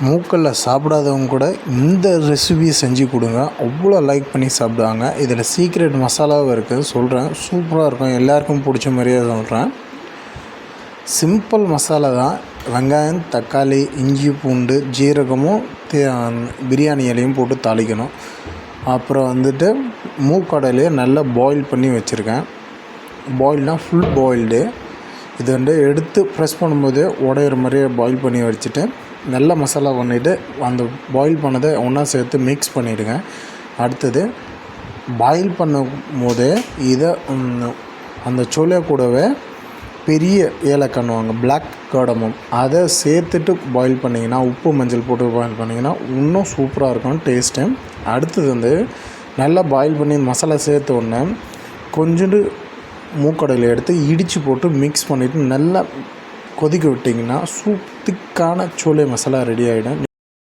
மூக்கல்ல சாப்பிடாதவங்க கூட இந்த ரெசிபி செஞ்சு கொடுங்க, அவ்வளோ லைக் பண்ணி சாப்பிடுவாங்க. இதில் சீக்ரெட் மசாலாவும் இருக்குது, சொல்கிறேன். சூப்பராக இருக்கும், எல்லாருக்கும் பிடிச்ச மாதிரியே சொல்கிறேன். சிம்பிள் மசாலா தான். வெங்காயம், தக்காளி, இஞ்சி, பூண்டு, ஜீரகமும் பிரியாணி இலையும் போட்டு தாளிக்கணும். அப்புறம் வந்துட்டு மூக்கடலையை நல்லா பாயில் பண்ணி வச்சுருக்கேன். பாயில்னால் ஃபுல் பாயில்டு. இது எடுத்து ப்ரெஸ் பண்ணும்போது உடையிற மாதிரியே பாயில் பண்ணி வச்சுட்டு நல்லா மசாலா பண்ணிவிட்டு அந்த பாயில் பண்ணதை ஒன்றா சேர்த்து மிக்ஸ் பண்ணிவிடுங்க. அடுத்தது பாயில் பண்ணும் போதே இதை அந்த சோளா கூடவே பெரிய ஏலக்காய்னுவாங்க, பிளாக் கார்டமம், அதை சேர்த்துட்டு பாயில் பண்ணிங்கன்னா, உப்பு மஞ்சள் போட்டு பாயில் பண்ணிங்கன்னா இன்னும் சூப்பராக இருக்கும் டேஸ்ட்டு. அடுத்தது நல்லா பாயில் பண்ணி மசாலா சேர்த்த உடனே கொஞ்சோண்டு மூக்கடையில் எடுத்து இடித்து போட்டு மிக்ஸ் பண்ணிவிட்டு நல்லா கொதிக்க விட்டிங்கன்னா திக்கான சோளை மசாலா ரெடி ஆகிடும்.